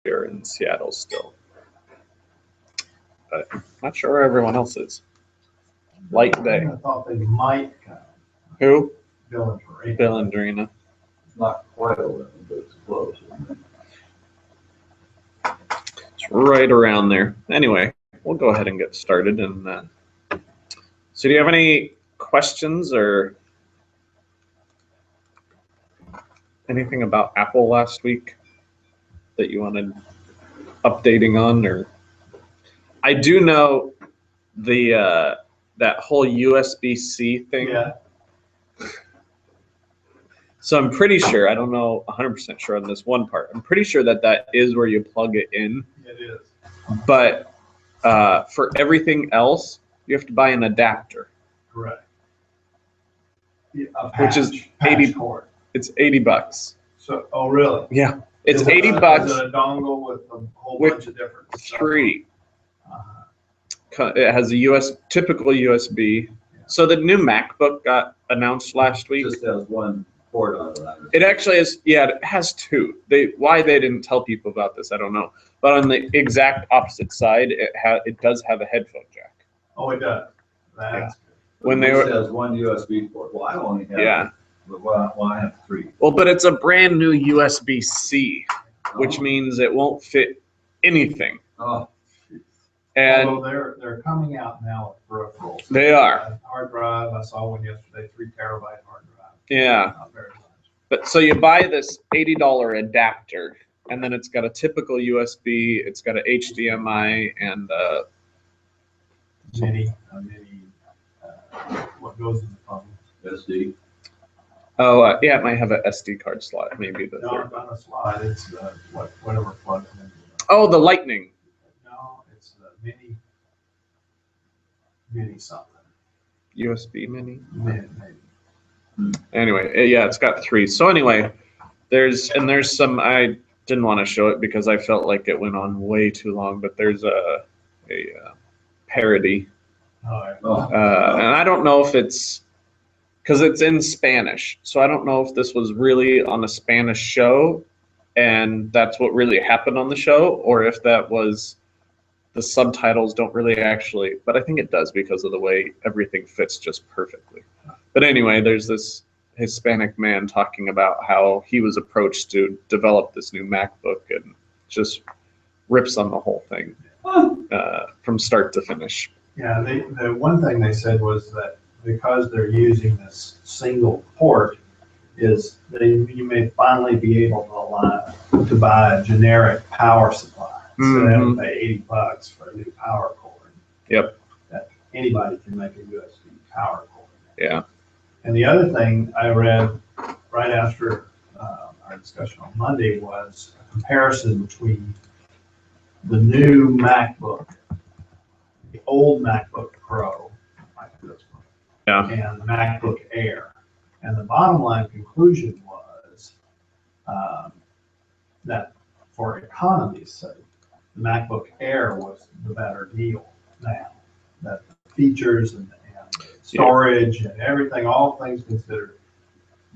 here in Seattle still. But I'm not sure where everyone else is. Light day. I thought they might come. Who? Bill and Farina. Bill and Dorina. Not quite 11, but it's close. It's right around there. Anyway, we'll go ahead and get started. And so, do you have any questions or anything about Apple last week that you wanted updating on? Or I do know the that whole USB-C thing. Yeah. So I'm pretty sure, I don't know 100% sure on this one part. I'm pretty sure that that is where you plug it in. It is. But for everything else, you have to buy an adapter. Correct. Which is 80 cord. It's $80. So, oh really? Yeah, it's Is it $80. Is it a dongle with a whole With bunch of different stuff? 3. Uh-huh. It has a typical USB. So the new MacBook got announced last week. It just has one port on it. It actually is, yeah, it has 2. Why they didn't tell people about this, I don't know. But on the exact opposite side, it does have a headphone jack. Oh, it does. That's When It they just were, has one USB port. Well, I only have. yeah. But well, I have 3. Well, but it's a brand new USB-C, which Oh. means it won't fit anything. Oh, jeez. And Although they're coming out now with peripherals. they are, Hard drive, I saw one yesterday, 3 terabyte hard drive. yeah. Not very much. But so you buy this $80 adapter, and then it's got a typical USB, it's got a HDMI, and What goes in the phone? SD. yeah, it might have a SD card slot, maybe the No, third. it's not a slide, it's whatever plugs in. Oh, the Lightning. No, it's the mini something. USB mini. Maybe. Anyway, yeah, it's got 3. So anyway, there's some, I didn't want to show it because I felt like it went on way too long, but there's a parody. All right. And I don't know if it's, because it's in Spanish, so I don't know if this was really on a Spanish show and that's what really happened on the show, or if that was the subtitles don't really actually, but I think it does because of the way everything fits just perfectly. But anyway, there's this Hispanic man talking about how he was approached to develop this new MacBook and just rips on the whole thing from start to finish. Yeah, the one thing they said was that because they're using this single port, is you may finally be able to buy a generic power supply. So they have to pay $80 for a new power cord. Yep. That anybody can make a USB power cord. Yeah. And the other thing I read right after our discussion on Monday was a comparison between the new MacBook, the old MacBook Pro, like this one, Yeah. and the MacBook Air. And the bottom line conclusion was that for economy's sake, the MacBook Air was the better deal now. That the features and storage and everything, all things considered,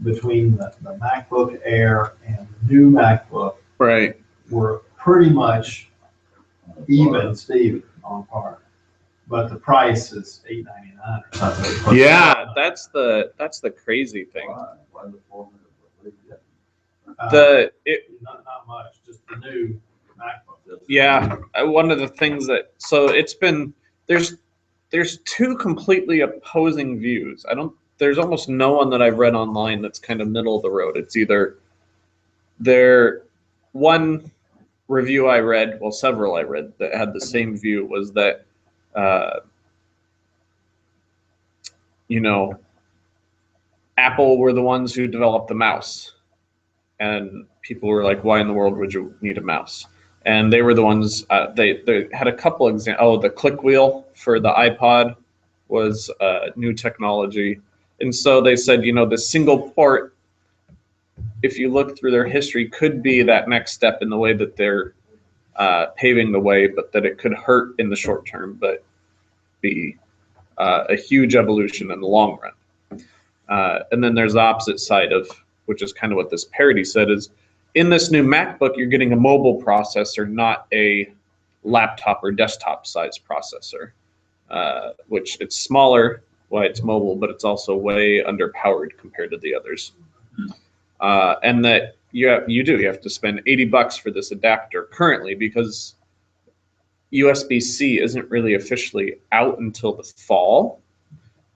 between the MacBook Air and the new MacBook Right. were pretty much even, Steven, on par. But the price is $899 or something. Yeah, that's the crazy thing. Why the 400? Not much, just the new MacBook. Yeah, one of the things that, so it's been, there's 2 completely opposing views. There's almost no one that I've read online that's kind of middle of the road. It's either one review I read, well, several I read that had the same view was that, Apple were the ones who developed the mouse. And people were like, why in the world would you need a mouse? And they were the ones, they had a couple examples. Oh, the click wheel for the iPod was new technology. And so they said, the single port, if you look through their history, could be that next step in the way that they're paving the way, but that it could hurt in the short term, but be a huge evolution in the long run. And then there's the opposite side of, which is kind of what this parody said, is in this new MacBook, you're getting a mobile processor, not a laptop or desktop size processor, which it's smaller while it's mobile, but it's also way underpowered compared to the others. And that you have to spend $80 for this adapter currently, because USB-C isn't really officially out until the fall.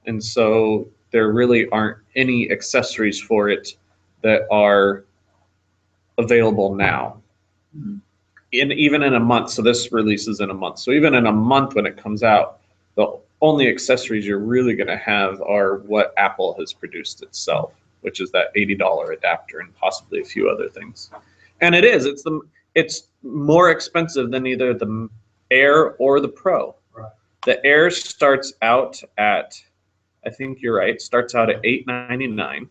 And so there really aren't any accessories for it that are available now. Even in a month, so this releases in a month. So even in a month when it comes out, the only accessories you're really going to have are what Apple has produced itself, which is that $80 adapter and possibly a few other things. And it's more expensive than either the Air or the Pro. Right. The Air starts out at, I think you're right, starts out at $899.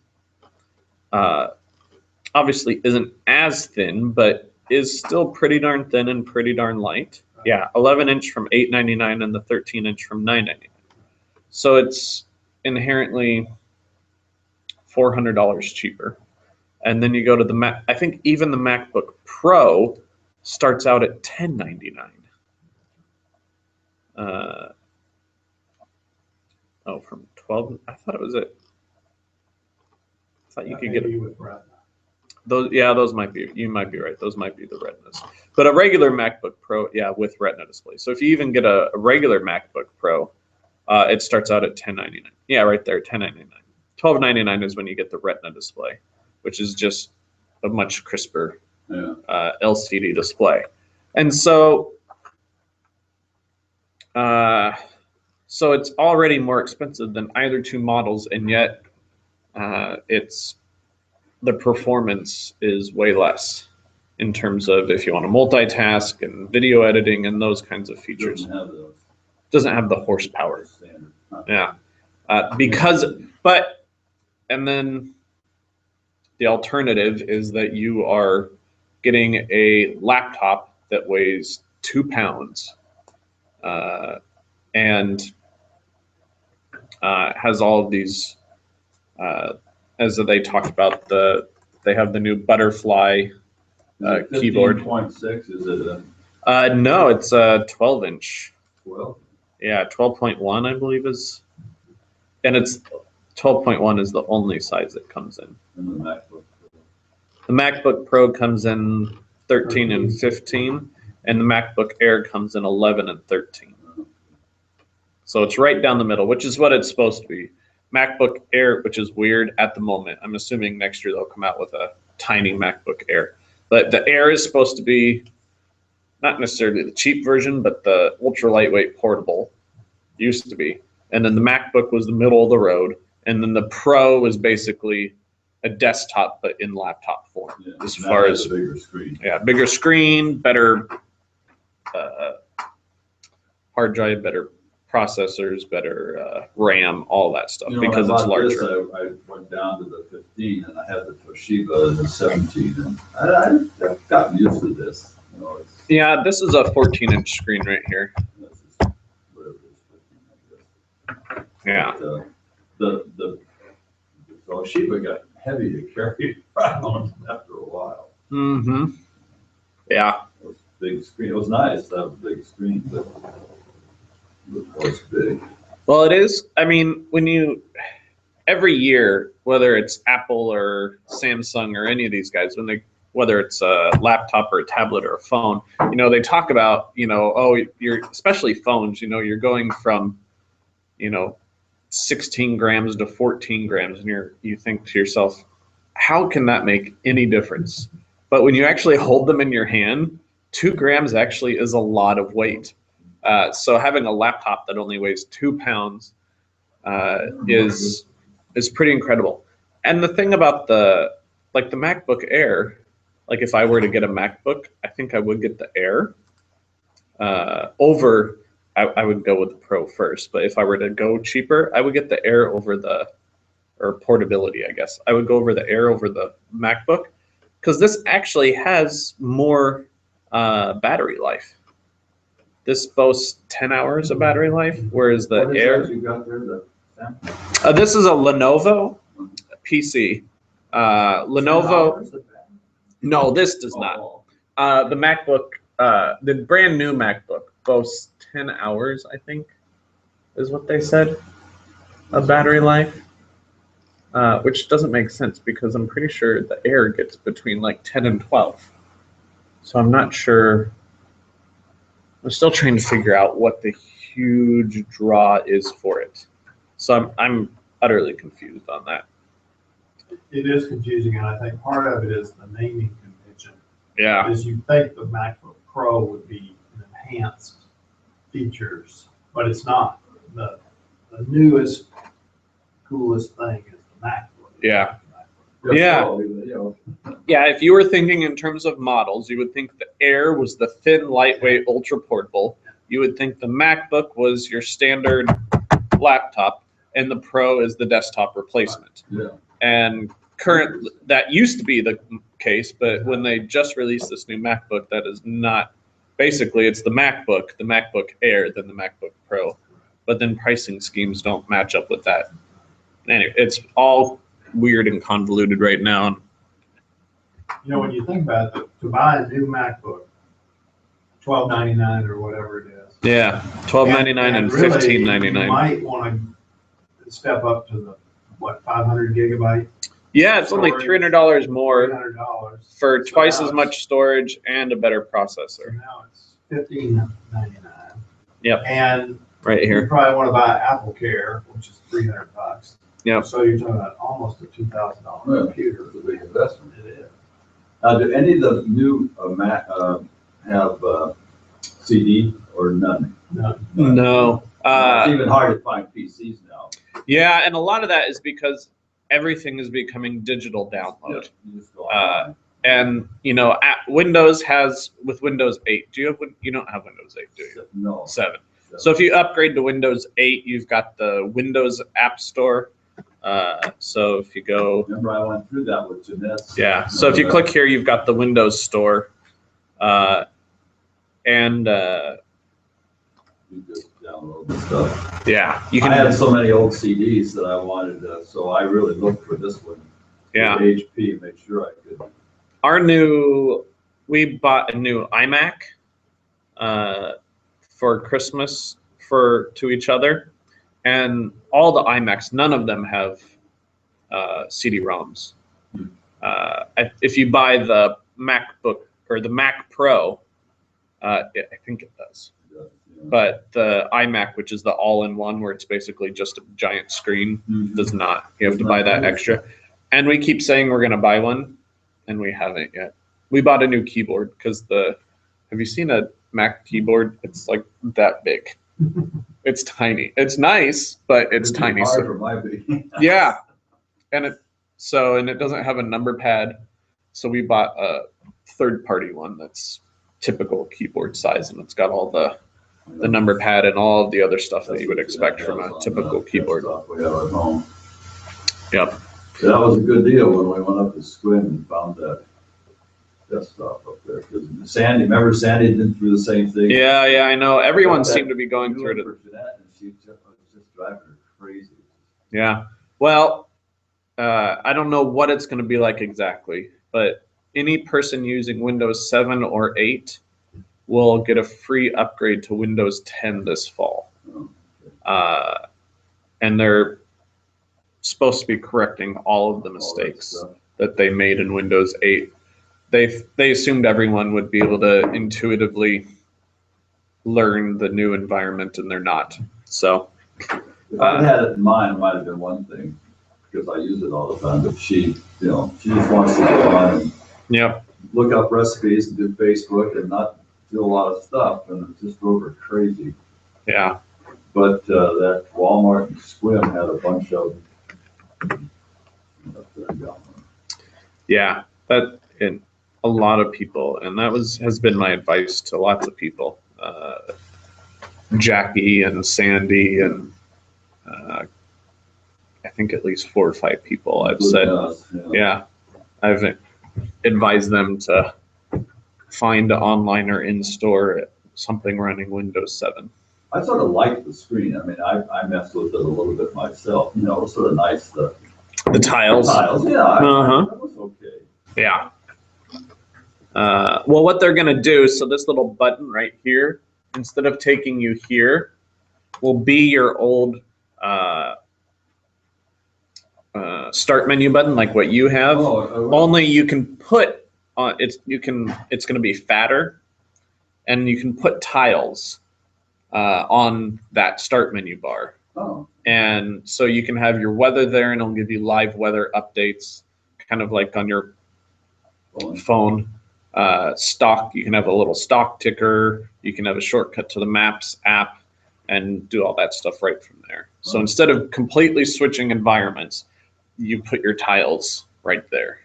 Obviously isn't as thin, but is still pretty darn thin and pretty darn light. Yeah, 11-inch from $899 and the 13-inch from $999. So it's inherently $400 cheaper. And then you go to the Mac. I think even the MacBook Pro starts out at $1099. From 12. I thought it was it. I thought you could get it with Retina. Those might be. You might be right. Those might be the Retinas. But a regular MacBook Pro, with Retina display. So if you even get a regular MacBook Pro, it starts out at $1099. Yeah, right there, $1099. $1299 is when you get the Retina display, which is just a much crisper LCD display. And so, so it's already more expensive than either two models, and yet the performance is way less in terms of if you want to multitask and video editing and those kinds of features. Doesn't have the horsepower. Yeah, and then the alternative is that you are getting a laptop that weighs 2 pounds and has all of these, as they talked about, they have the new Butterfly keyboard. 15.6, is it a No, it's a 12-inch. 12? Yeah, 12.1, I believe is, and it's 12.1 is the only size that comes in. In the MacBook? The MacBook Pro comes in 13 and 15, and the MacBook Air comes in 11 and 13. So it's right down the middle, which is what it's supposed to be. MacBook Air, which is weird at the moment. I'm assuming next year they'll come out with a tiny MacBook Air. But the Air is supposed to be not necessarily the cheap version, but the ultra lightweight portable. Used to be. And then the MacBook was the middle of the road. And then the Pro was basicly a desktop, but in laptop form. Yeah, as far as a bigger screen. Yeah, bigger screen, better hard drive, better processors, better RAM, all that stuff, because it's larger. I went down to the 15 and I had the Toshiba the 17, and I've gotten used to this. Yeah, this is a 14-inch screen right here. This is whatever it is, 15, I guess. Yeah. But, the Toshiba got heavy to carry around after a while. Mm-hmm. Yeah. It was a big screen. It was nice to have a big screen, but it was big. Well, it is. I mean, every year, whether it's Apple or Samsung or any of these guys, whether it's a laptop or a tablet or a phone, they talk about, especially phones, you're going from, 16 grams to 14 grams, and you think to yourself, how can that make any difference? But when you actually hold them in your hand, 2 grams actually is a lot of weight. So having a laptop that only weighs 2 pounds is pretty incredible. And the thing about the MacBook Air, if I were to get a MacBook, I think I would get the Air over. I would go with the Pro first, but if I were to go cheaper, I would get the Air or portability, I guess. I would go over the Air over the MacBook, because this actually has more battery life. This boasts 10 hours of battery life, whereas the What is Air. that you got there, the Samsung? This is a Lenovo PC. Lenovo. No, this does not. The MacBook, the brand new MacBook boasts 10 hours, I think, is what they said, of battery life. Which doesn't make sense because I'm pretty sure the Air gets between like 10 and 12. So I'm not sure. I'm still trying to figure out what the huge draw is for it. So I'm utterly confused on that. It is confusing, and I think part of it is the naming convention. Yeah. Is you think the MacBook Pro would be enhanced features, but it's not. The newest, coolest thing is the MacBook. Yeah. Yes, Yeah. so, you know, Yeah, if you were thinking in terms of models, you would think the Air was the thin, lightweight, ultra portable. You would think the MacBook was your standard laptop, and the Pro is the desktop replacement. Yeah. And that used to be the case, but when they just released this new MacBook, that is not. Basically, it's the MacBook Air, then the MacBook Pro. But then pricing schemes don't match up with that. Anyway, it's all weird and convoluted right now. You know, when you think about it, to buy a new MacBook, $12.99 or whatever it is. Yeah, $12.99 and really, $15.99. You might want to step up to the, 500 gigabyte? Yeah, it's only $300 more $300 for So twice now as much storage and a better processor. So now it's $15.99. Yep. And Right you here. probably want to buy Apple Care, which is $300. Yep. So you're talking about almost a $2,000 Yeah. computer. It's a big investment. It is. Do any of the new Mac have CD or none? No. It's even hard to find PCs now. Yeah, and a lot of that is because everything is becoming digital download. You just go online. And Windows has with Windows 8. You don't have Windows 8, do you? No. 7. So if you upgrade to Windows 8, you've got the Windows App Store. So if you go, Remember, I went through that with Jeanette. yeah. So if you click here, you've got the Windows Store, and You just download the stuff. yeah, you I can. had so many old CDs that I wanted, so I really looked for this one. Yeah. with HP, make sure I could. We bought a new iMac for Christmas to each other, and all the iMacs, none of them have CD-ROMs. If you buy the MacBook or the Mac Pro, I think it does. But the iMac, which is the all-in-one, where it's basically just a giant screen, does not. You have to buy that extra. And we keep saying we're going to buy one, and we haven't yet. We bought a new keyboard because have you seen a Mac keyboard? It's like that big. It's tiny. It's nice, but it's It'd be tiny. hard So, for my big. yeah. And it doesn't have a number pad. So we bought a third-party one that's typical keyboard size, and it's got all the number pad and all of the other stuff that you would expect from a typical keyboard. We have at home. Yep. That was a good deal when we went up to Squim and found that desktop up there. Because remember Sandy did through the same thing? Yeah, I know. Everyone seemed to be going through it. For Jeanette, and she was just driving her crazy. Yeah. Well, I don't know what it's going to be like exactly, but any person using Windows 7 or 8 will get a free upgrade to Windows 10 this fall. And they're supposed to be correcting all of the mistakes that they made in Windows 8. They assumed everyone would be able to intuitively learn the new environment, and they're not. So If I had it in mind, it might have been one thing, because I use it all the time, but she just wants to go on and yep. look up recipes and do Facebook and not do a lot of stuff, and it just drove her crazy. Yeah. But that Walmart and Squim had a bunch of them. Yeah, and a lot of people, and that has been my advice to lots of people. Jackie and Sandy and I think at least 4 or 5 people I've said, yeah, I've advised them to find online or in store something running Windows 7. I sort of like the screen. I mean, I messed with it a little bit myself. It was sort of nice. The tiles. Tiles, yeah. Uh-huh. That was okay. Yeah. Well, what they're going to do, so this little button right here, instead of taking you here, will be your old start menu button, like what you have. Only you can put it's going to be fatter, and you can put tiles on that start menu bar. Oh, And so you can have your weather there, and it'll give you live weather updates, kind of like on your phone. Stock, you can have a little stock ticker. You can have a shortcut to the Maps app and do all that stuff right from there. So instead of completely switching environments, you put your tiles right there.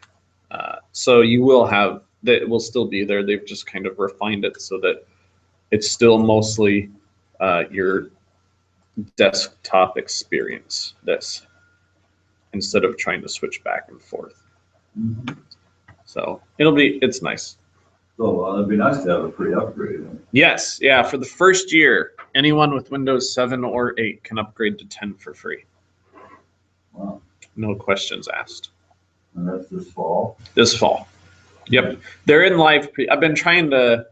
So you will have that, it will still be there. They've just kind of refined it so that it's still mostly your desktop experience, this, instead of trying to switch back and forth. mhm. So it's nice. So it'd be nice to have a free upgrade. Yes, yeah, for the first year, anyone with Windows 7 or 8 can upgrade to 10 for free. Wow. No questions asked. And that's this fall. This fall. Yep. They're in live I've been trying to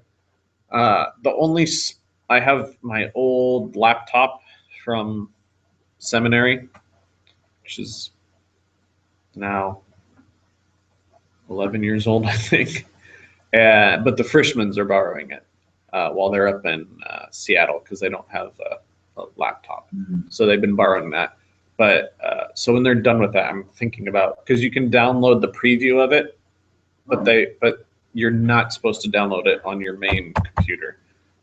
I have my old laptop from seminary, which is now 11 years old, I think. But the Frischmans are borrowing it while they're up in Seattle because they don't have a laptop. Mhm. So they've been borrowing that. But so when they're done with that, I'm thinking about, because you can download the preview of it, but you're not supposed to download it on your main computer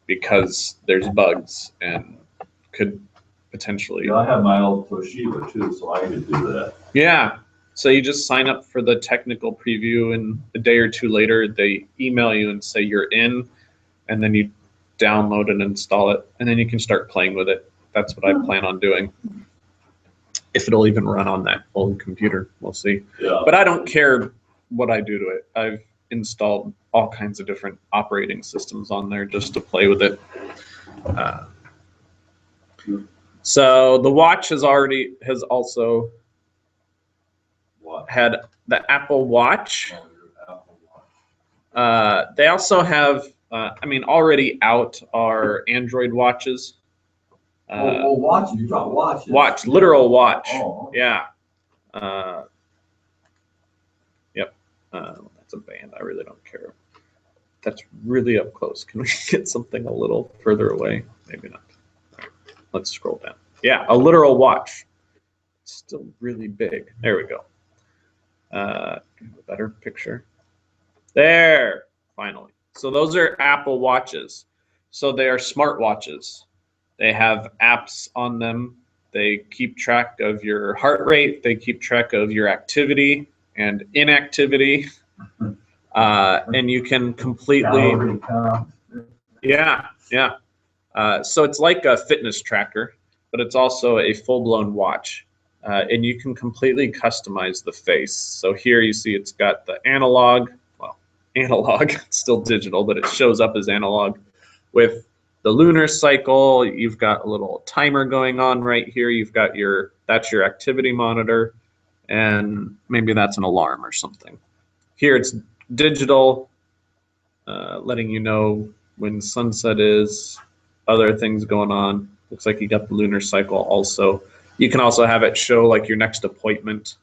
because there's bugs and could potentially. Yeah, I have my old Toshiba too, so I could do that. Yeah. So you just sign up for the technical preview, and a day or two later, they email you and say you're in, and then you download and install it, and then you can start playing with it. That's what I plan on doing. If it'll even run on that old computer, we'll see. Yeah. But I don't care what I do to it. I've installed all kinds of different operating systems on there just to play with it. So the watch has also What? had the Apple Watch. Oh, your Apple Watch. They also have, already out are Android watches. Watches. You talk watches. Watch, literal watch. Oh. Yeah. Yep. That's a band. I really don't care. That's really up close. Can we get something a little further away? Maybe not. All right. Let's scroll down. Yeah, a literal watch. It's still really big. There we go. A better picture. There, finally. So those are Apple Watches. So they are smart watches. They have apps on them. They keep track of your heart rate. They keep track of your activity and inactivity. And you can completely, yeah. So it's like a fitness tracker, but it's also a full-blown watch. And you can completely customize the face. So here you see it's got the analog, it's still digital, but it shows up as analog with the lunar cycle. You've got a little timer going on right here. You've got that's your activity monitor, and maybe that's an alarm or something. Here it's digital, letting you know when sunset is, other things going on. Looks like you got the lunar cycle also. You can also have it show like your next appointment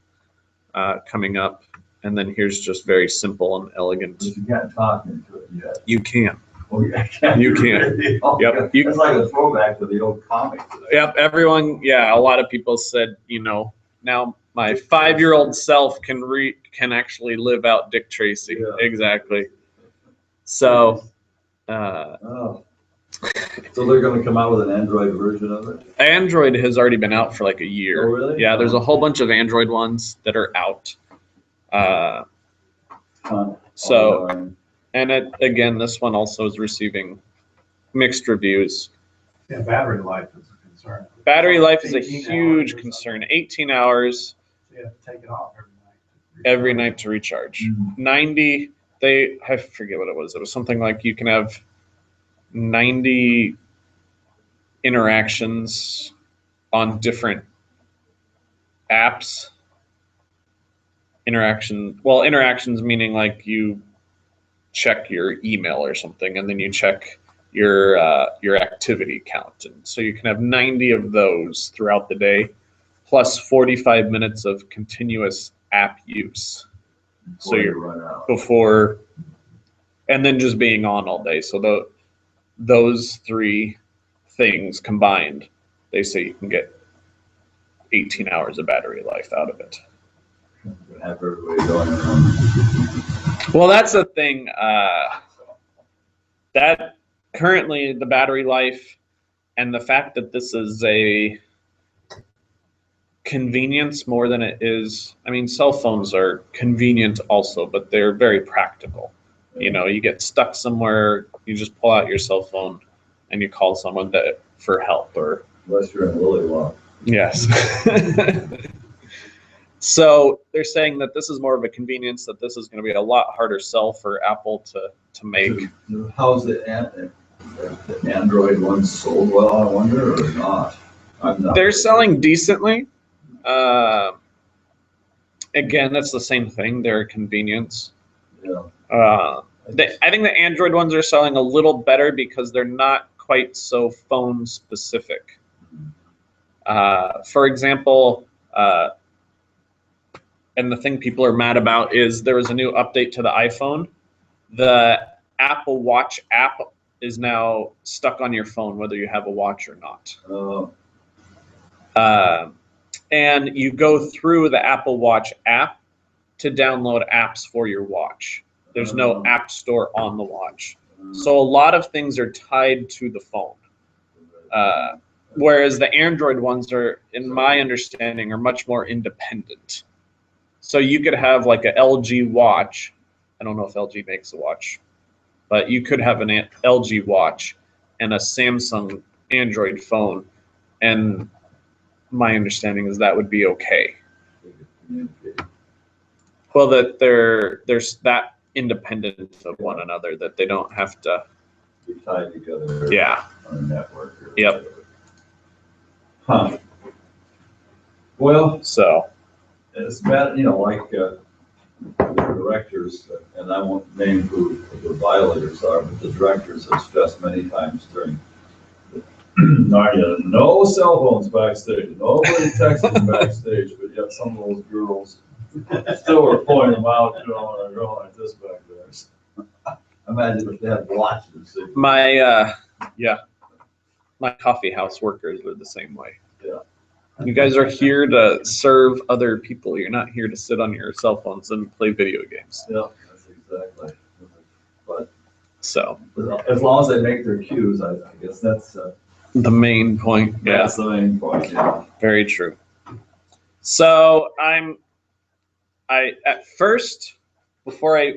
coming up. And then here's just very simple and elegant. But you can't talk into it yet. You can. Oh, yeah. You can. Yep. It's like a throwback to the old comics. Yep. Everyone. Yeah. A lot of people said, now my 5-year-old self can actually live out Dick Tracy. Yeah. Exactly. So. So they're going to come out with an Android version of it? Android has already been out for like a year. Oh, really? Yeah. There's a whole bunch of Android ones that are out. And again, this one also is receiving mixed reviews. Yeah, battery life is a concern. Battery life is a 18 huge hours. concern. 18 hours So you have to take it off every night to recharge. Mhm. 90, I forget what it was. It was something like you can have 90 interactions on different apps. Interactions meaning like you check your email or something, and then you check your activity count. And so you can have 90 of those throughout the day, plus 45 minutes of continuous app use. So Before you you're run out. before, and then just being on all day. So those three things combined, they say you can get 18 hours of battery life out of it. Have everybody going on. Well, that's the thing. That currently the battery life and the fact that this is a convenience more than it is. I mean, cell phones are convenient also, but they're very practical. You know, you get stuck somewhere, you just pull out your cell phone and you call someone for help or. Unless you're in Lily Yes. So they're saying that this is more of a convenience, that this is going to be a lot harder sell for Apple to make. How's the Android ones sold well, I wonder, or not? I'm not. They're selling decently. Again, that's the same thing. They're a convenience. Yeah. I think the Android ones are selling a little better because they're not quite so phone specific. For example, and the thing people are mad about is there was a new update to the iPhone. The Apple Watch app is now stuck on your phone, whether you have a watch or not. And you go through the Apple Watch app to download apps for your watch. There's no app store on the watch. So a lot of things are tied to the phone. Whereas the Android ones are, in my understanding, are much more independent. So you could have like a LG watch. I don't know if LG makes a watch, but you could have an LG watch and a Samsung Android phone. And my understanding is that would be okay. Well, that there's that independent of one another, that they don't have to Be tied together. Yeah. On a network. Or Yep. whatever. Huh. Well, So it's bad, you know, like the directors, and I won't name who the violators are, but the directors have stressed many times during Narnia, no cell phones backstage, nobody texting backstage, but yet some of those girls still were pointing them out, you know, and they're going like this back there. Imagine if they had watches. my coffee house workers were the same way. Yeah. You guys are here to serve other people. You're not here to sit on your cell phones and play video games. Yeah, that's exactly. But So as long as they make their cues, I guess that's the main point. Yeah, that's the main point. Yeah. very true. So I at first, before they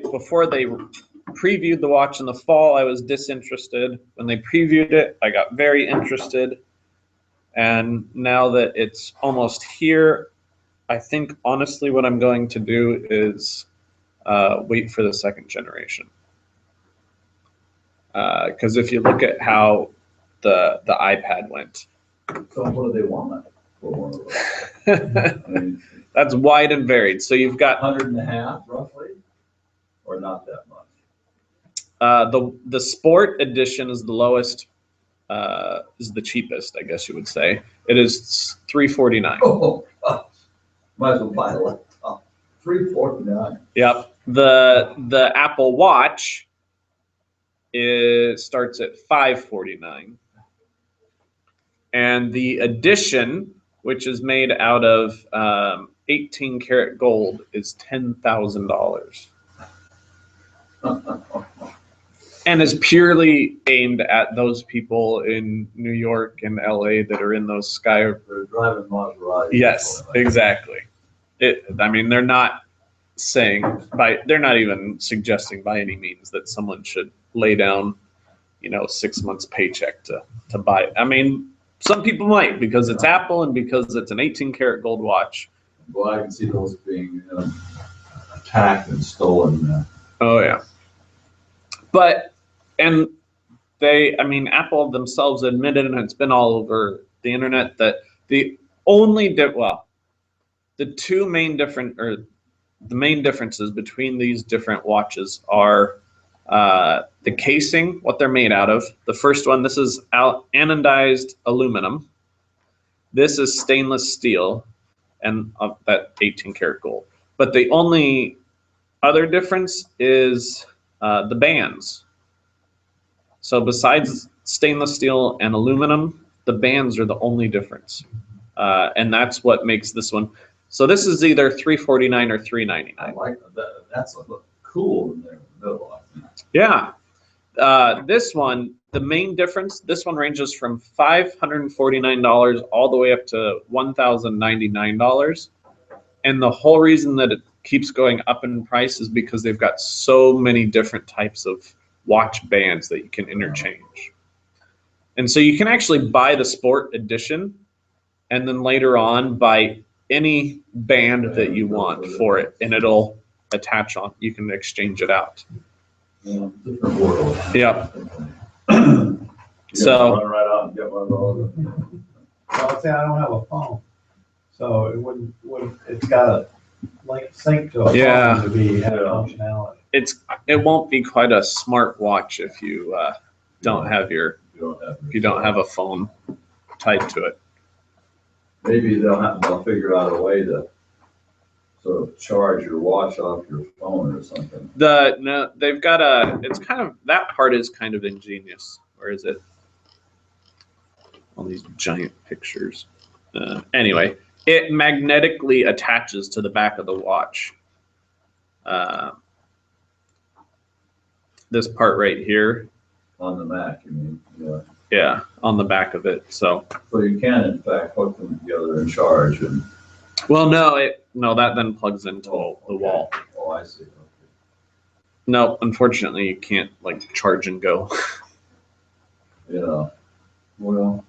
previewed the watch in the fall, I was disinterested. When they previewed it, I got very interested. And now that it's almost here, I think honestly what I'm going to do is wait for the second generation. Because if you look at how the iPad went, So what do they want for one of those? I mean, that's wide and varied. So you've got 150 roughly, or not that much. the Sport Edition is the lowest, is the cheapest, I guess you would say. It is $349. Oh gosh, might as well buy a laptop. $349. Yep. The Apple Watch starts at $549, and the Edition, which is made out of 18 karat gold, is $10,000. And is purely aimed at those people in New York and LA that are in those sky. They're driving Maserati. Yes, exactly. I mean, they're not they're not even suggesting by any means that someone should lay down, 6 months paycheck to buy it. I mean, some people might, because it's Apple and because it's an 18 karat gold watch. Well, I can see those being attacked and stolen. Oh yeah. And Apple themselves admitted, and it's been all over the internet, that the main differences between these different watches are The casing, what they're made out of. The first one, this is anodized aluminum. This is stainless steel, and that 18 karat gold. But the only other difference is the bands. So besides stainless steel and aluminum, the bands are the only difference. And that's what makes this one. So this is either $349 or $399. I like that. That's cool in there in the middle. Yeah. This one, the main difference, this one ranges from $549 all the way up to $1,099. And the whole reason that it keeps going up in price is because they've got so many different types of watch bands that you can interchange. And so you can actually buy the sport edition and then later on buy any band that you want for it, and it'll attach on. You can exchange it out. Yeah, different world. Yeah. So run right out and get one of those. Well, see, I don't have a phone, so it wouldn't it's got a sync to a phone to be have functionality. It won't be quite a smart watch if you don't have if you don't have a phone tied to it. Maybe they'll figure out a way to sort of charge your watch off your phone or something. No, they've got it's kind of, that part is kind of ingenious. Where is it? All these giant pictures. Anyway, it magnetically attaches to the back of the watch. This part right here. On the Mac, you mean? Yeah. Yeah, on the back of it. So you can, in fact, hook them together and charge. And well, no, that then plugs into the wall. Oh, I see. Okay. No, unfortunately, you can't like charge and go. Yeah. Well.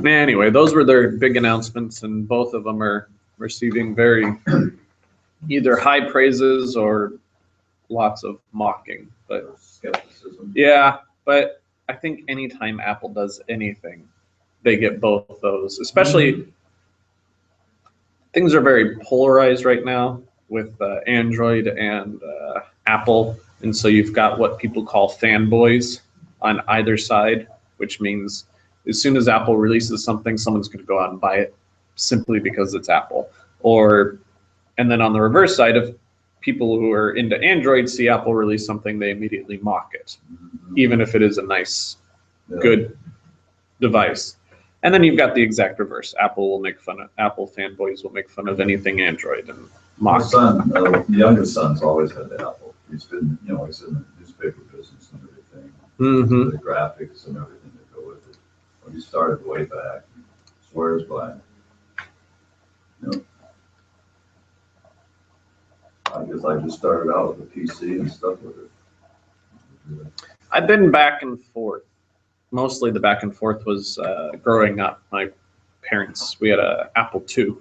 Anyway, those were their big announcements, and both of them are receiving very either high praises or lots of mocking. But skepticism. Yeah, but I think anytime Apple does anything, they get both of those. Especially, things are very polarized right now with Android and Apple, and so you've got what people call fanboys on either side, which means as soon as Apple releases something, someone's going to go out and buy it simply because it's Apple. And then on the reverse side, of people who are into Android see Apple release something, they immediately mock it, even if it is a nice, good device. And then you've got the exact reverse. Apple fanboys will make fun of anything Android and mock. The youngest son's always had the Apple. He's been, he's in the newspaper business and everything. Mm-hmm. The graphics and everything that go with it. Well, he started way back. Swears by it. I guess I just started out with a PC and stuff with it. I've been back and forth. Mostly the back and forth was growing up. My parents, we had an Apple II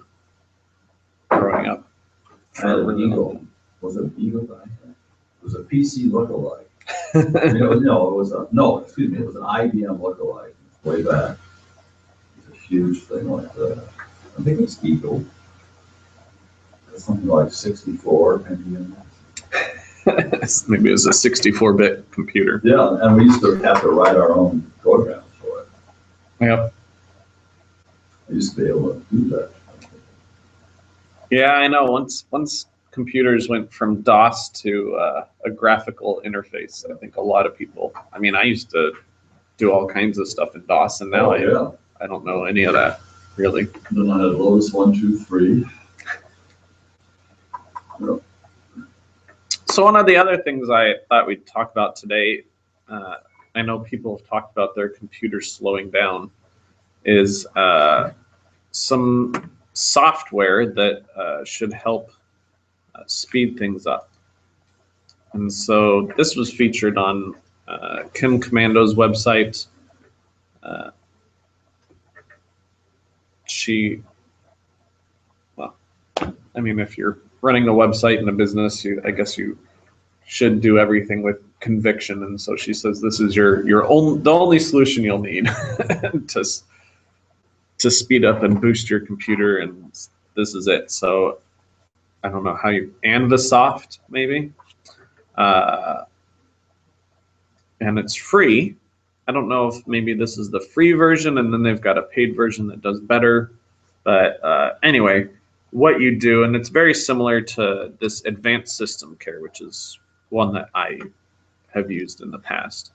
growing up. I had an Eagle. Was it an Eagle? It was a PC lookalike. It was an IBM lookalike way back. It was a huge thing like that. I think it's Eagle. Something like 64 Pentium. Maybe it was a 64-bit computer. Yeah, and we used to have to write our own programs for it. Yep. I used to be able to do that. Yeah, I know. Once computers went from DOS to a graphical interface, I think a lot of people. I mean, I used to do all kinds of stuff in DOS, and now I don't know any of that really. Then I had Lotus 1-2-3. Yep. So one of the other things I thought we'd talk about today, I know people have talked about their computers slowing down, is some software that should help speed things up. And so this was featured on Kim Commando's website. If you're running a website in a business, I guess you should do everything with conviction. And so she says this is the only solution you'll need to speed up and boost your computer, and this is it. So I don't know how Anvasoft maybe. and it's free. I don't know if maybe this is the free version and then they've got a paid version that does better. But anyway, what you do, and it's very similar to this Advanced System Care, which is one that I have used in the past.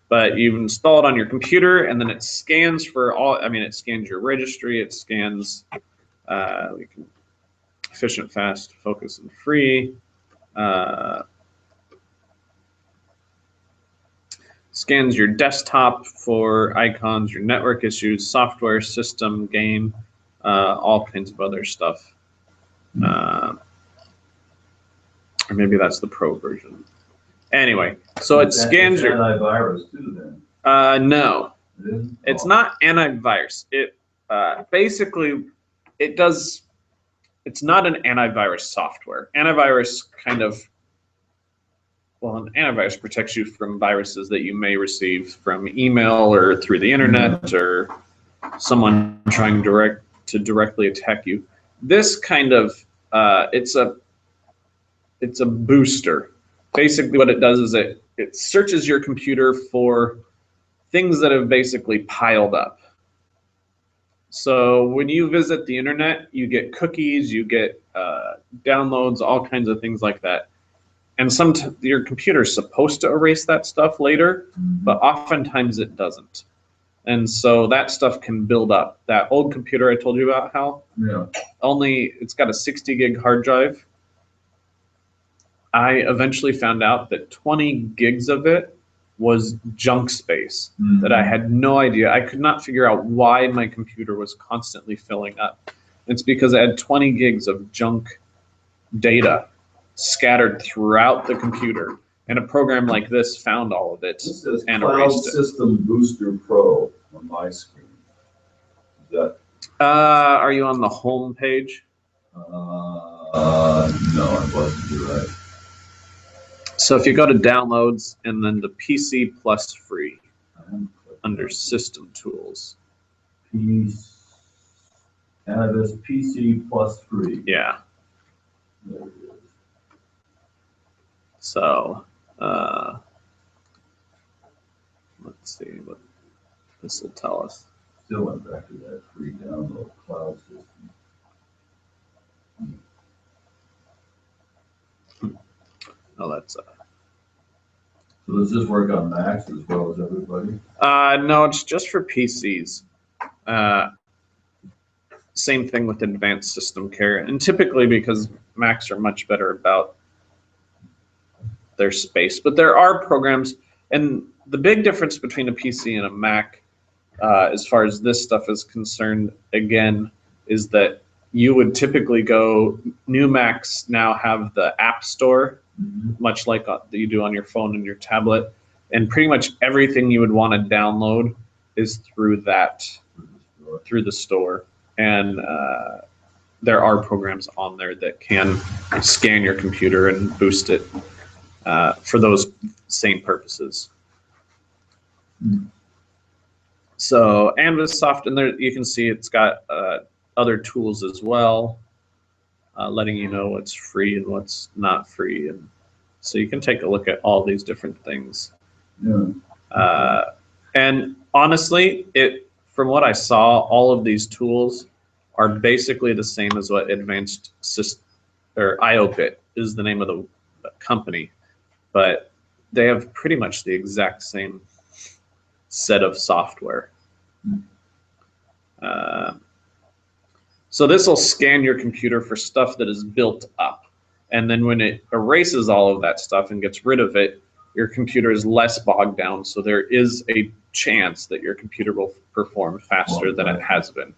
But you install it on your computer and then it scans for all, I mean, it scans your registry, it scans, we can efficient, fast, focus, and free. Scans your desktop for icons, your network issues, software, system, game, all kinds of other stuff. Or maybe that's the pro version. Anyway, so it scans your antivirus too then. No, it's not antivirus. It basically it does. It's not an antivirus software. Antivirus kind of, well, an antivirus protects you from viruses that you may receive from email or through the internet or someone trying to directly attack you. This kind of it's a booster. Basically what it does is it searches your computer for things that have basically piled up. So when you visit the internet, you get cookies, you get downloads, all kinds of things like that. And your computer is supposed to erase that stuff later, but oftentimes it doesn't. And so that stuff can build up. That old computer I told you about, Hal, it's got a 60 gig hard drive. I eventually found out that 20 gigs of it was junk space that I had no idea. I could not figure out why my computer was constantly filling up. It's because I had 20 gigs of junk data scattered throughout the computer. And a program like this found all of it and erased it. System Booster Pro on my screen. Is that? Are you on the home page? No, I wasn't. You're right. So if you go to downloads and then the PC Plus free under system tools. This PC Plus free. Yeah. There it is. So let's see what this will tell us. Still went back to that free download cloud system. Oh, that's So does this work on Macs as well as everybody? no, it's just for PCs. Same thing with Advanced System Care, and typically because Macs are much better about their space, but there are programs, and the big difference between a PC and a Mac, as far as this stuff is concerned, again, is that you would typically go, new Macs now have the App Store, much like you do on your phone and your tablet, and pretty much everything you would want to download is through the store. And there are programs on there that can scan your computer and boost it for those same purposes. So Anvisoft, and there you can see it's got other tools as well, letting you know what's free and what's not free, and so you can take a look at all these different things. Yeah. And honestly, from what I saw, all of these tools are basically the same as what Advanced System, or IOBIT is the name of the company, but they have pretty much the exact same set of software. So this will scan your computer for stuff that is built up. And then when it erases all of that stuff and gets rid of it, your computer is less bogged down. So there is a chance that your computer will perform faster than it has been.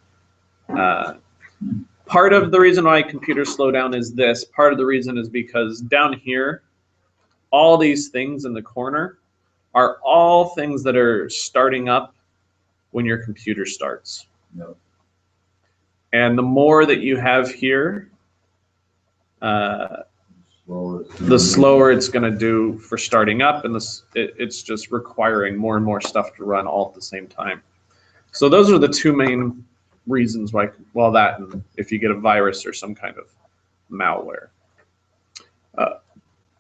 Part of the reason why computers slow down is this. Part of the reason is because down here, all these things in the corner are all things that are starting up when your computer starts. Yep. And the more that you have here, the slower it's going to do for starting up, and it's just requiring more and more stuff to run all at the same time. So those are the two main reasons why, well, that and if you get a virus or some kind of malware.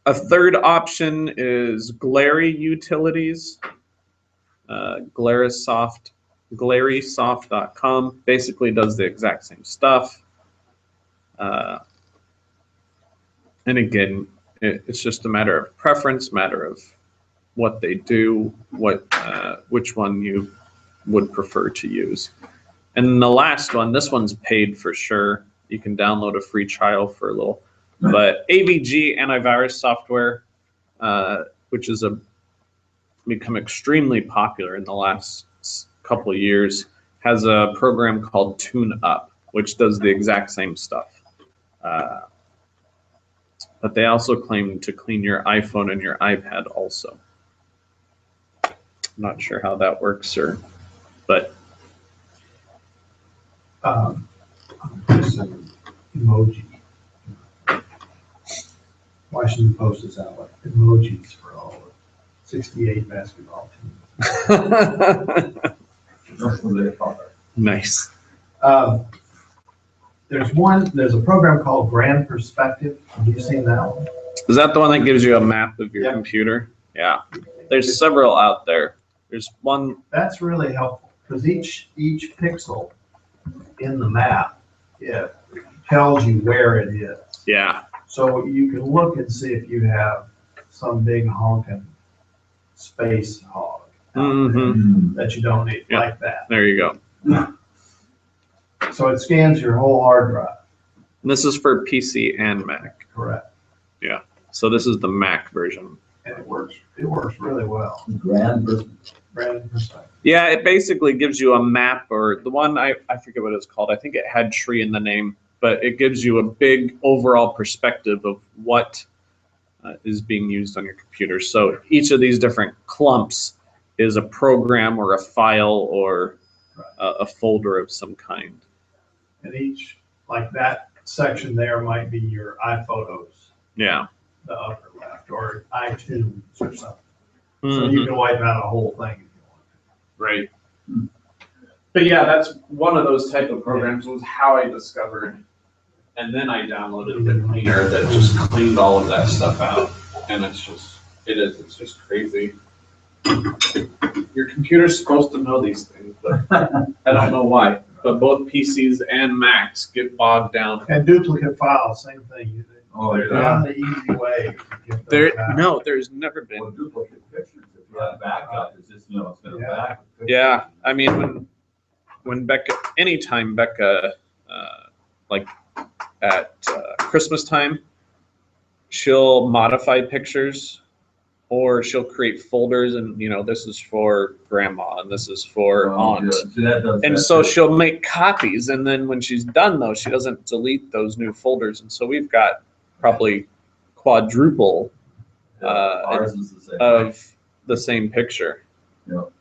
A third option is Glary Utilities. Glarysoft.com basically does the exact same stuff. And again, it's just a matter of preference, matter of what they do, which one you would prefer to use. And the last one, this one's paid for sure. You can download a free trial for a little. But AVG antivirus software, which has become extremely popular in the last couple of years, has a program called TuneUp, which does the exact same stuff. But they also claim to clean your iPhone and your iPad also. I'm not sure how that works, but Just an emoji. Washington Post is out like emojis for all of 68 basketball teams. Nice. There's a program called Grand Perspective. Have you seen that one? Is that the one that gives you a map of your Yep. computer? Yeah. There's several out there. There's one. That's really helpful because each pixel in the map, it tells you where it is. Yeah. So you can look and see if you have some big honking space hog out there that you don't need, Yeah. like that. There you go. So it scans your whole hard drive. And this is for PC and Mac. Correct. So this is the Mac version. And it works really well. Grand Perspective. Yeah, it basically gives you a map, or the one, I forget what it's called. I think it had tree in the name, but it gives you a big overall perspective of what is being used on your computer. So each of these different clumps is a program or a file or a folder of some kind. And each, like that section there might be your iPhotos, Yeah. the upper left, or iTunes or something. So Mhm. you can wipe out a whole thing if you want. Right. But yeah, that's one of those type of programs was how I discovered, and then I downloaded the cleaner that just cleaned all of that stuff out. And it's just crazy. Your computer's supposed to know these things, but I don't know why. But both PCs and Macs get bogged down. And duplicate files, same thing. Oh, There's yeah. not an easy way to get those out. There's never Well, been. duplicate pictures, if you have backup, it's just, it's gonna Yeah. back. Yeah, I mean, when Becca, anytime Becca, like at Christmas time, she'll modify pictures, or she'll create folders, and this is for grandma, and this is for aunt. And so she'll make copies, and then when she's done, though, she doesn't delete those new folders, and so we've got probably quadruple Ours is the same. of the same picture. You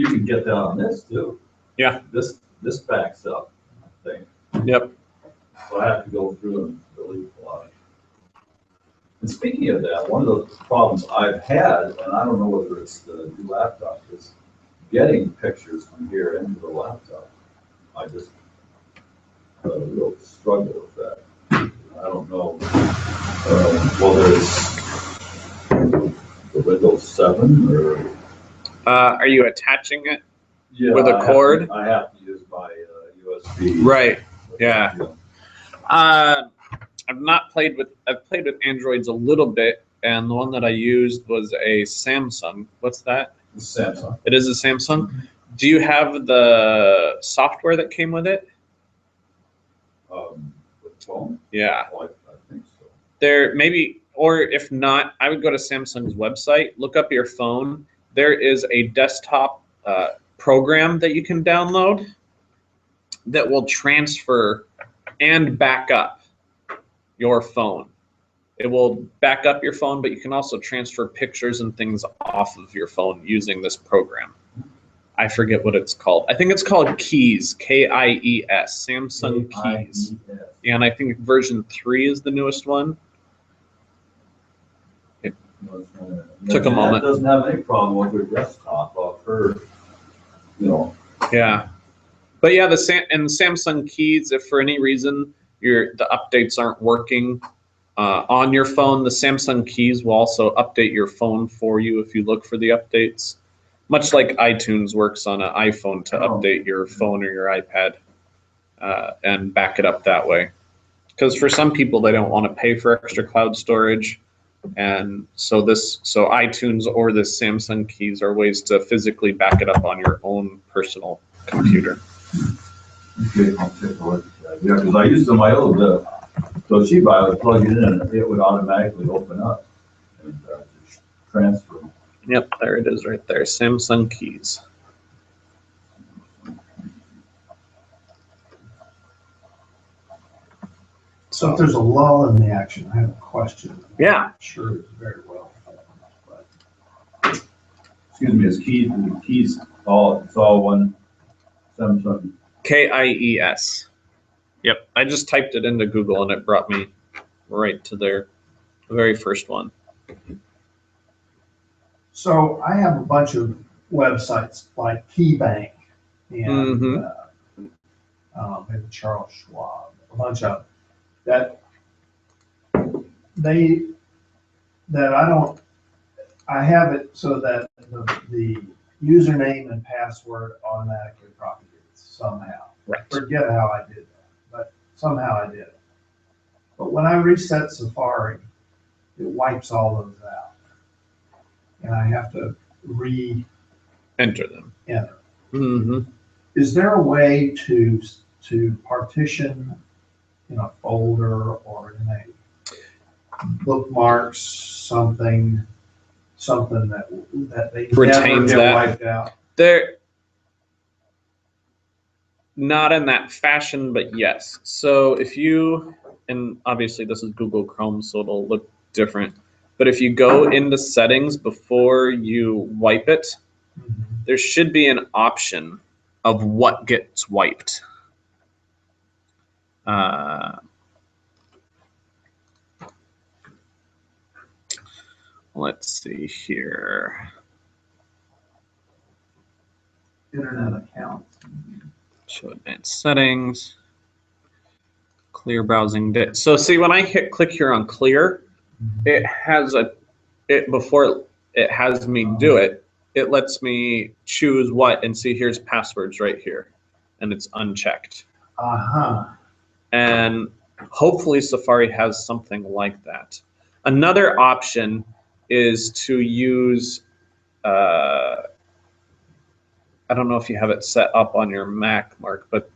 can get that on this too. Yeah. This backs up, I think. Yep. So I have to go through and delete a lot. And speaking of that, one of the problems I've had, and I don't know whether it's the new laptop, is getting pictures from here into the laptop. I just have a real struggle with that. I don't know whether it's the Windows 7 or. Are you attaching it? Yeah, With a cord? I have to use my USB. Right. Yeah. I've played with Androids a little bit, and the one that I used was a Samsung. What's that? Samsung. It is a Samsung. Do you have the software that came with it? The phone? Yeah. Oh, I think so. There maybe, or if not, I would go to Samsung's website, look up your phone. There is a desktop program that you can download that will transfer and back up your phone. It will back up your phone, but you can also transfer pictures and things off of your phone using this program. I forget what it's called. I think it's called Keys, Kies, Samsung Keys. Yeah, and I think version 3 is the newest one. Took a moment. That doesn't have any problem with your desktop. I've heard, Yeah. But yeah, the Samsung Keys, if for any reason the updates aren't working, on your phone. The Samsung Keys will also update your phone for you if you look for the updates, much like iTunes works on an iPhone to update your phone or your iPad and back it up that way. Because for some people, they don't want to pay for extra cloud storage. And so iTunes or the Samsung Keys are ways to physically back it up on your own personal computer. Okay, I'll take a look at that. Yeah, because I used to my old Toshiba, I would plug it in and it would automatically open up and just transfer. Yep, there it is right there, Samsung Keys. So if there's a lull in the action, I have a question. Yeah. I'm not sure it's very well. But Excuse me, is keys it's all one Samsung? KIES. Yep, I just typed it into Google and it brought me right to their very first one. So I have a bunch of websites like KeyBank and maybe Charles Schwab, a bunch of that I have it so that the username and password automatically propagates somehow. Right. Forget how I did that, but somehow I did it. But when I reset Safari, it wipes all those out. And I have to enter them. Enter. Mm-hmm. Is there a way to partition in a folder or in a bookmarks something that they Retains never get that. wiped out? They're not in that fashion, but yes. So if you, and obviously this is Google Chrome, so it'll look different. But if you go into settings before you wipe it, there should be an option of what gets wiped. Let's see here. Internet account. Show advanced settings. Clear browsing. So see, when I click here on clear, it has before it has me do it, it lets me choose what and see here's passwords right here, and it's unchecked. And hopefully Safari has something like that. Another option is to use, I don't know if you have it set up on your Mac, Mark, but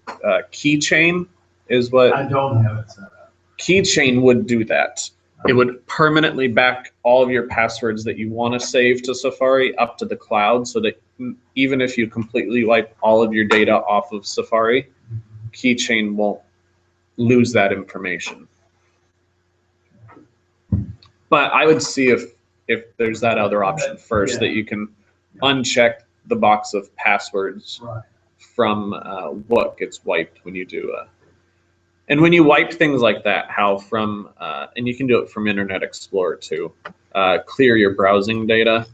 Keychain is what. I don't have it set up. Keychain would do that. It would permanently back all of your passwords that you want to save to Safari up to the cloud, so that even if you completely wipe all of your data off of Safari, Keychain won't lose that information. But I would see if there's that other option first, that you can uncheck the box of passwords from what gets wiped when you do and when you wipe things like that, how from, and you can do it from Internet Explorer too, clear your browsing data.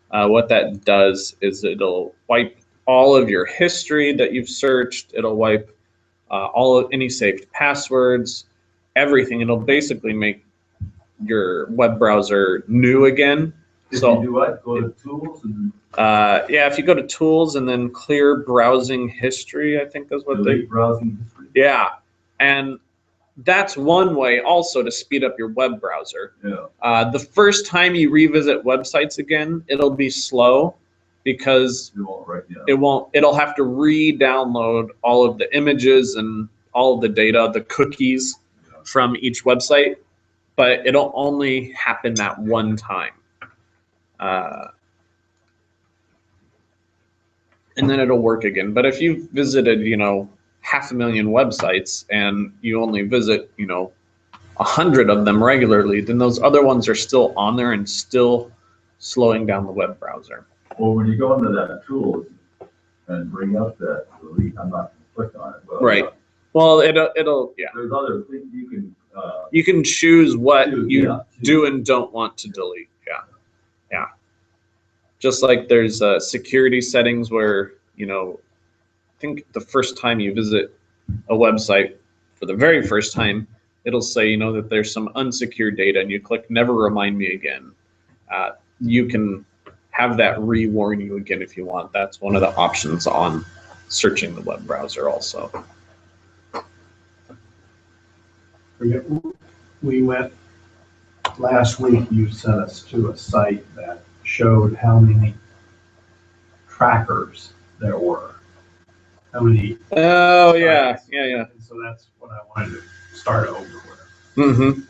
What that does is it'll wipe all of your history that you've searched. It'll wipe all of any saved passwords, everything. It'll basically make your web browser new again. If you do what? Go to tools and yeah, if you go to tools and then clear browsing history, I think is what they. Browsing history. Yeah. And that's one way also to speed up your web browser. Yeah. The first time you revisit websites again, it'll be slow because it'll have to re-download all of the images and all of the data, the cookies from each website, but it'll only happen that one time. And then it'll work again. But if you visited, 500,000 websites and you only visit, 100 of them regularly, then those other ones are still on there and still slowing down the web browser. Well, when you go into that tool and bring up that delete, I'm not going to click on it. But, right. Well, it'll yeah. There's other things you can choose what you do and don't want to delete. Yeah. Yeah. Just like there's security settings where, I think the first time you visit a website for the very first time, it'll say, you know, that there's some unsecured data, and you click never remind me again. You can have that re-warn you again if you want. That's one of the options on searching the web browser also. We went, last week you sent us to a site that showed how many trackers there were. How many? Oh, yeah, sites. yeah, yeah. And so that's what I wanted to start over with. Mm-hmm.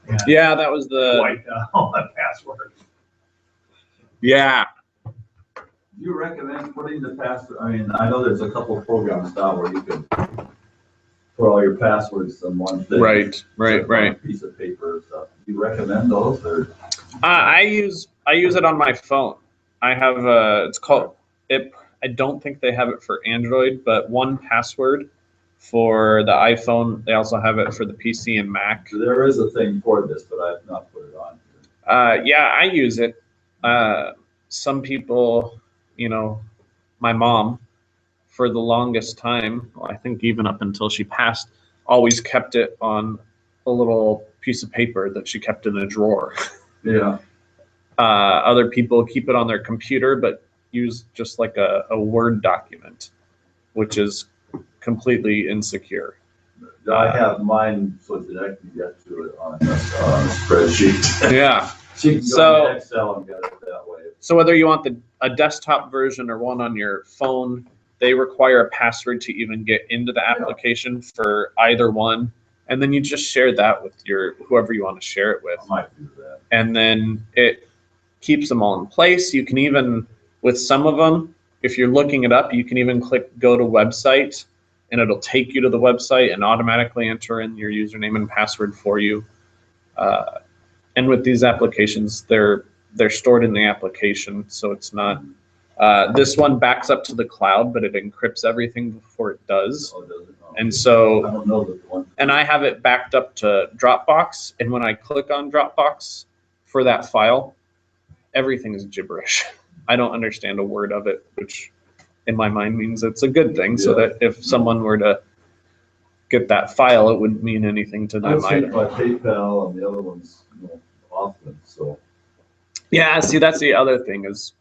And Yeah, that was the, wiped out all the passwords. yeah. Do you recommend putting the password, I mean, I know there's a couple of programs now where you can put all your passwords in one thing. Right. Just on a piece of paper or stuff. Do you recommend those, or? I use it on my phone. I have it's called it. I don't think they have it for Android, but 1Password for the iPhone. They also have it for the PC and Mac. There is a thing for this, but I have not put it on here. Yeah, I use it. Some people, you know, my mom, for the longest time, well, I think even up until she passed, always kept it on a little piece of paper that she kept in a drawer. Yeah. Other people keep it on their computer, but use just like a Word document, which is completely insecure. I have mine so that I can get to it on a spreadsheet. Yeah. She can So- go to Excel and get it that way. So whether you want a desktop version or one on your phone, they require a password to even get into the application for either one. And then you just share that with whoever you want to share it with. I might do that. And then it keeps them all in place. You can even, with some of them, if you're looking it up, you can even click go to website, and it'll take you to the website and automatically enter in your username and password for you. And with these applications, they're stored in the application, so it's not. This one backs up to the cloud, but it encrypts everything before it does. Oh, does it? Oh. And so, I don't know that one. and I have it backed up to Dropbox, and when I click on Dropbox for that file, everything is gibberish. I don't understand a word of it, which in my mind means it's a good thing, so Yeah. that if someone were to get that file, it wouldn't mean anything to them I've seen either. my PayPal and the other ones, often, so. Yeah, see, that's the other thing is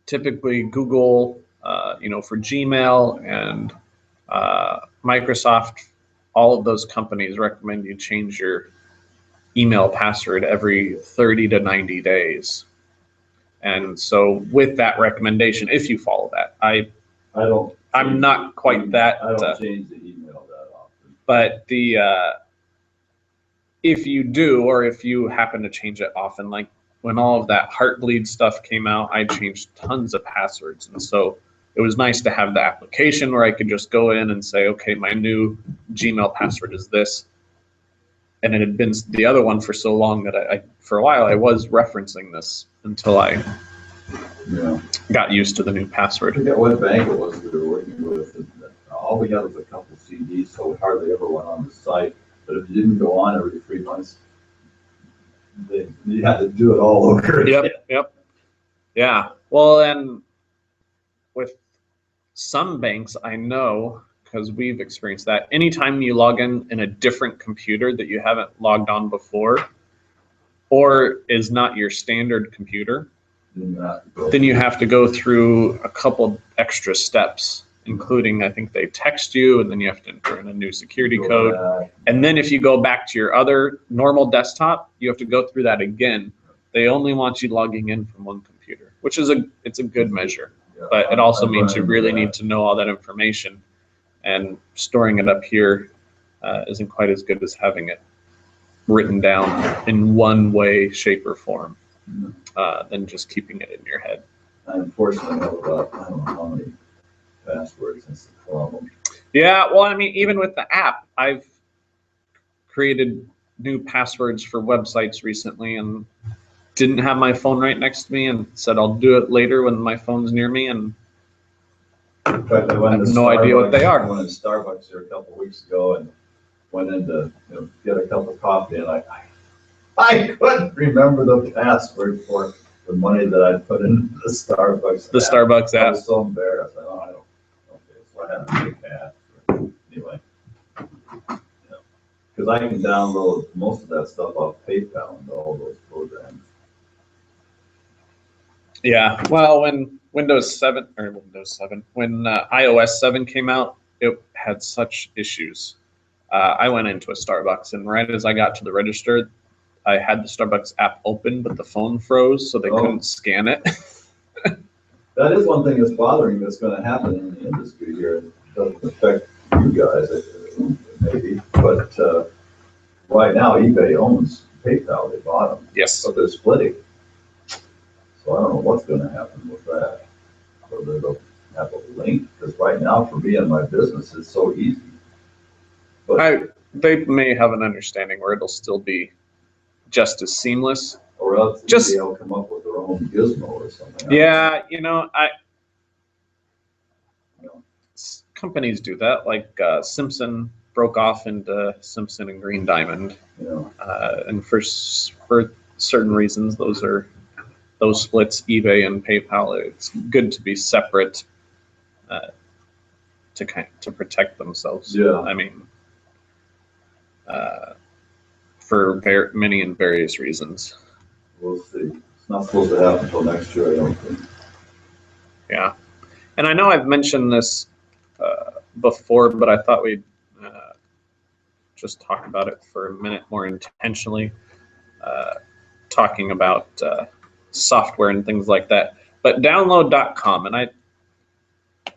typically Google, for Gmail and Microsoft, all of those companies recommend you change your email password every 30 to 90 days. And so with that recommendation, if you follow that, I'm not quite that. I don't change the email that often. But if you do, or if you happen to change it often, like when all of that Heartbleed stuff came out, I changed tons of passwords. And so it was nice to have the application where I could just go in and say, okay, my new Gmail password is this. And it had been the other one for so long that for a while, I was referencing this until I got used to the new I password. forget what bank it was we were working with. And all we got was a couple CDs, so we hardly ever went on the site. But if you didn't go on every 3 months, you had to do it all over again. Yep. Yeah. Well, and with some banks, I know, because we've experienced that, anytime you log in a different computer that you haven't logged on before, or is not your standard computer, then you have to go through a couple extra steps, including, I think they text you, and then you have to enter in a new security code. And then if you go back to your other normal desktop, you have to go through that again. They only want you logging in from one computer, which is it's a good measure. But it also means you really need to know all that information, and storing it up here isn't quite as good as having it written down in one way, shape, or form than just keeping it in your head. I unfortunately have about, I don't know how many passwords. That's the problem. Yeah, well, I mean, even with the app, I've created new passwords for websites recently and didn't have my phone right next to me and said I'll do it later when my phone's near me, and In fact, I I have no idea what they are. I went to Starbucks here a couple of weeks ago and went in to get a cup of coffee, and I couldn't remember the password for the money that I put in the Starbucks. The app. Starbucks I app. was so embarrassed. I don't. Okay, so I had to pay cash. Anyway. Because I can download most of that stuff off PayPal and all those programs. Yeah, well, when when iOS 7 came out, it had such issues. I went into a Starbucks, and right as I got to the register, I had the Starbucks app open, but the phone froze, so they couldn't scan it. That is one thing that's bothering that's gonna happen in the industry here. It doesn't affect you guys, maybe, but, right now eBay owns PayPal, they bought them, Yes. but they're splitting. So I don't know what's gonna happen with that. Whether they'll have a link, because right now for me and my business, it's so easy. But, They may have an understanding where it'll still be just as seamless. or else just- they'll come up with their own gizmo or something. Yeah, companies do that. Like Simpson broke off into Simpson and Green Diamond, You know, and for certain reasons, those splits, eBay and PayPal. It's good to be separate to protect themselves. Yeah. I mean, for many and various reasons. we'll see. It's not supposed to happen until next year, I don't think. Yeah, and I know I've mentioned this before, but I thought we'd just talk about it for a minute more intentionally, talking about software and things like that. But download.com, and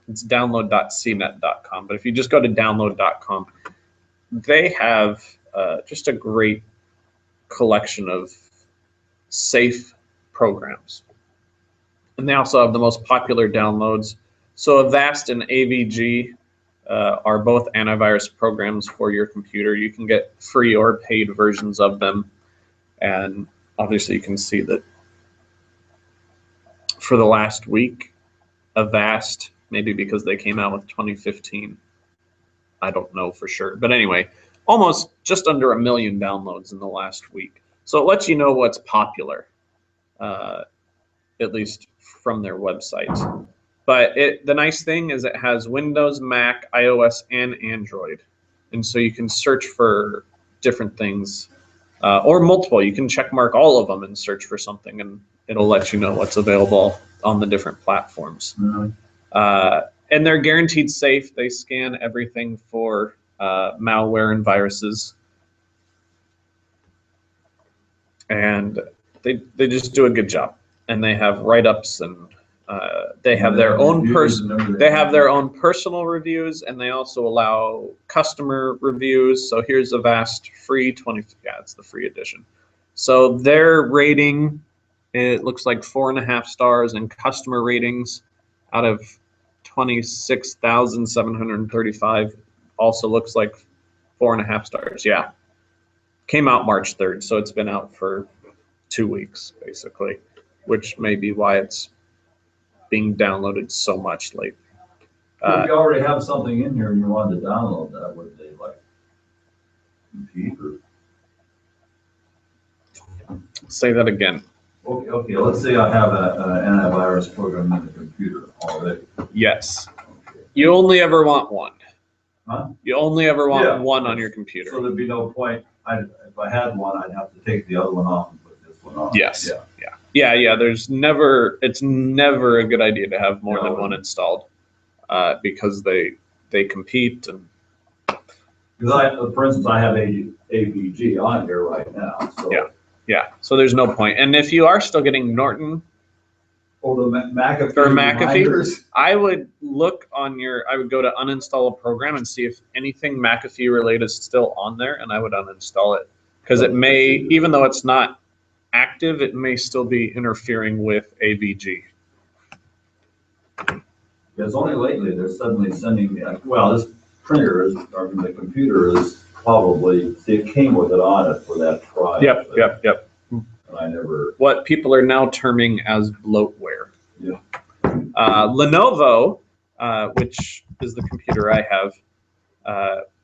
it's download.cnet.com, but if you just go to download.com, they have just a great collection of safe programs. And they also have the most popular downloads. So Avast and AVG are both antivirus programs for your computer. You can get free or paid versions of them. And obviously you can see that for the last week, Avast, maybe because they came out with 2015, I don't know for sure. But anyway, almost just under 1 million downloads in the last week. So it lets you know what's popular, at least from their website. But the nice thing is it has Windows, Mac, iOS, and Android. And so you can search for different things, or multiple. You can check mark all of them and search for something, and it'll let you know what's available on the different platforms. Mhm. And they're guaranteed safe. They scan everything for malware and viruses. And they just do a good job. And they have write-ups, and they have their own personal reviews, and they also allow customer reviews. So here's Avast free 20. Yeah, it's the free edition. So their rating, it looks like 4.5 stars, and customer ratings out of 26,735 also looks like 4.5 stars. Yeah, came out March 3rd, so it's been out for 2 weeks basically, which may be why it's being downloaded so much lately. If you already have something in here and you wanted to download that, would they like compete or? Say that again. Okay, let's say I have an antivirus program in the computer already. Yes. Okay. You only ever want one. Huh? You only ever want Yeah. one on your computer. So there'd be no point, if I had one, I'd have to take the other one off and put this one on. Yes. Yeah. Yeah. It's never a good idea to have more than one installed, because they compete. And Because for instance, I have AVG on here right now, so. yeah, so there's no point. And if you are still getting Norton Oh, the McAfee. or McAfee, reminders? I would go to uninstall a program and see if anything McAfee related is still on there, and I would uninstall it, because it may, even though it's not active, it may still be interfering with AVG. Because only lately they're suddenly sending me, well, this printer is, or the computer is probably, see, it came with it on it for that trial. Yep. And I never, What people are now terming as bloatware. Yeah. Lenovo, which is the computer I have,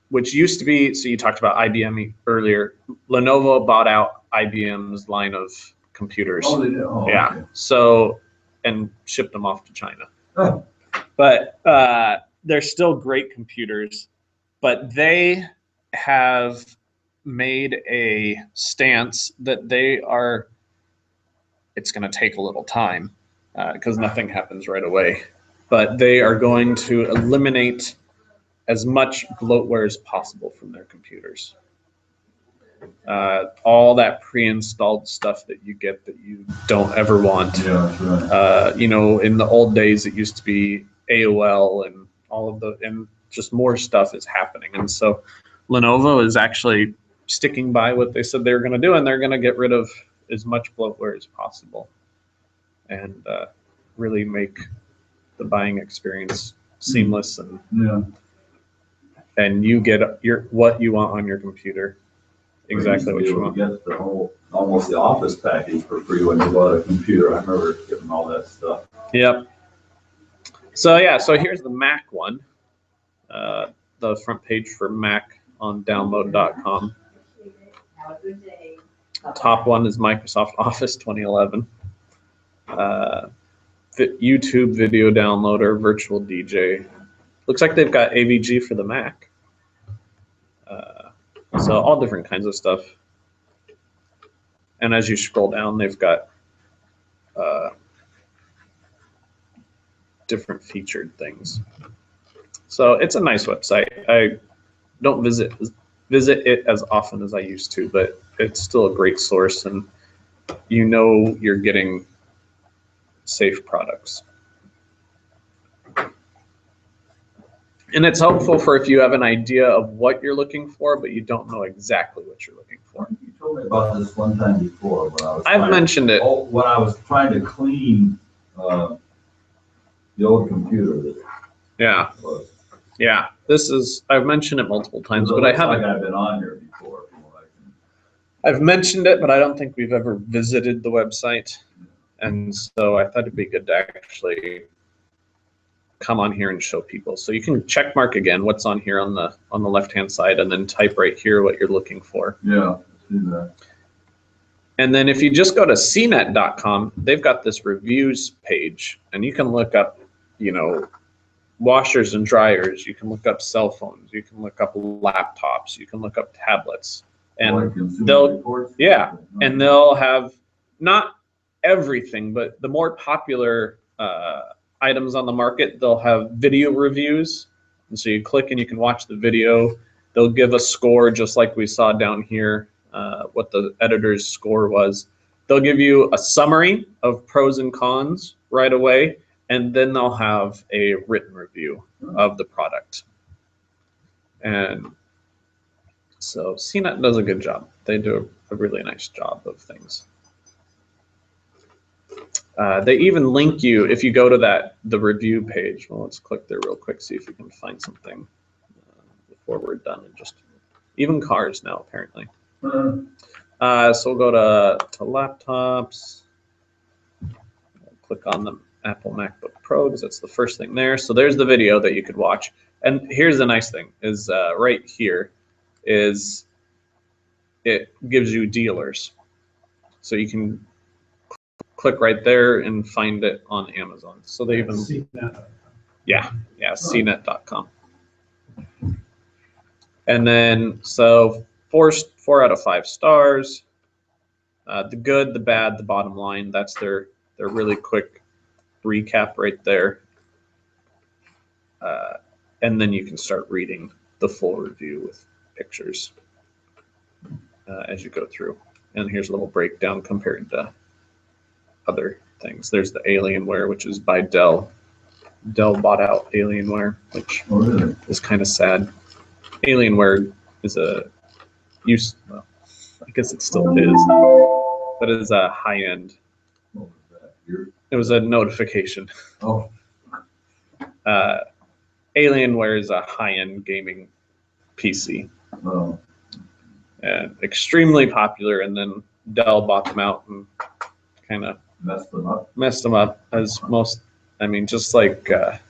which used to be, so you talked about IBM earlier. Lenovo bought out IBM's line of computers. oh, they did, oh, Yeah. okay. So, and shipped them off to China. Oh. But they're still great computers, but they have made a stance that it's going to take a little time because nothing happens right away, but they are going to eliminate as much bloatware as possible from their computers. All that pre-installed stuff that you get that you don't ever want. Yeah, that's right. In the old days, it used to be AOL and and just more stuff is happening. And so Lenovo is actually sticking by what they said they were going to do, and they're going to get rid of as much bloatware as possible and really make the buying experience seamless and you get what you want on your computer. Exactly what you want. Get the whole, almost the Office package for free when you bought a computer. I remember getting all that stuff. Yep. So here's the Mac one. The front page for Mac on download.com. Top one is Microsoft Office 2011. YouTube video downloader, virtual DJ. Looks like they've got AVG for the Mac. So all different kinds of stuff. And as you scroll down, they've got different featured things. So it's a nice website. I don't visit it as often as I used to, but it's still a great source, and you're getting safe products. And it's helpful for if you have an idea of what you're looking for, but you don't know exactly what you're looking for. You told me about this one time before when I was. I've mentioned it. When I was trying to clean the old computer. Yeah. Yeah. I've mentioned it multiple times, but I haven't. I've been on here before. I've mentioned it, but I don't think we've ever visited the website. And so I thought it'd be good to actually come on here and show people. So you can check mark again what's on here on the left-hand side, and then type right here what you're looking for. Yeah, see that. And then if you just go to cnet.com, they've got this reviews page, and you can look up, washers and dryers. You can look up cell phones. You can look up laptops. You can look up tablets. And they'll have not everything, but the more popular items on the market, they'll have video reviews. And so you click and you can watch the video. They'll give a score just like we saw down here, what the editor's score was. They'll give you a summary of pros and cons right away, and then they'll have a written review of the product. And so CNET does a good job. They do a really nice job of things. They even link you, if you go to the review page. Well, let's click there real quick, see if we can find something before we're done. And just even cars now, apparently. So we'll go to laptops. Click on the Apple MacBook Pro because that's the first thing there. So there's the video that you could watch. And here's the nice thing is right here is it gives you dealers. So you can click right there and find it on Amazon. So they even cnet.com. And then so 4 out of 5 stars. The good, the bad, the bottom line. That's their really quick recap right there. And then you can start reading the full review with pictures as you go through. And here's a little breakdown compared to other things. There's the Alienware, which is by Dell. Dell bought out Alienware, which is kind of sad. Alienware is well, I guess it still is, but it is a high-end. It was a notification. Oh. Alienware is a high-end gaming PC. Oh. And extremely popular, and then Dell bought them out and kind of messed them up as most. I mean, just like a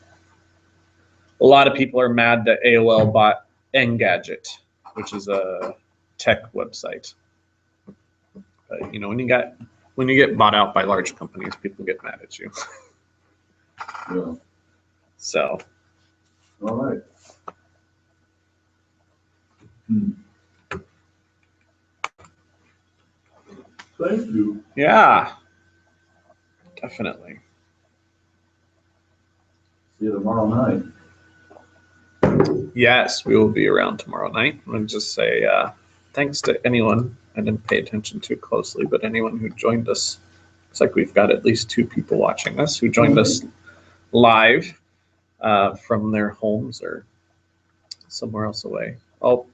lot of people are mad that AOL bought Engadget, which is a tech website. But when you get bought out by large companies, people get mad at you. Yeah. So. All right. Thank you. Yeah, definitely. See you tomorrow night. Yes, we will be around tomorrow night. And just say thanks to anyone. I didn't pay attention too closely, but anyone who joined us. Looks like we've got at least 2 people watching us who joined us live from their homes or somewhere else away. Oh,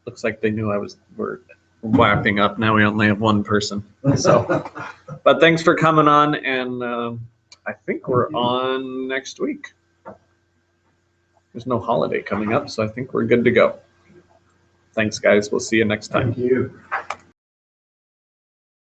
looks like they knew we're wrapping up. Now we only have 1 person. So, but thanks for coming on, and I think we're on next week. There's no holiday coming up, so I think we're good to go. Thanks, guys. We'll see you next time. Thank you.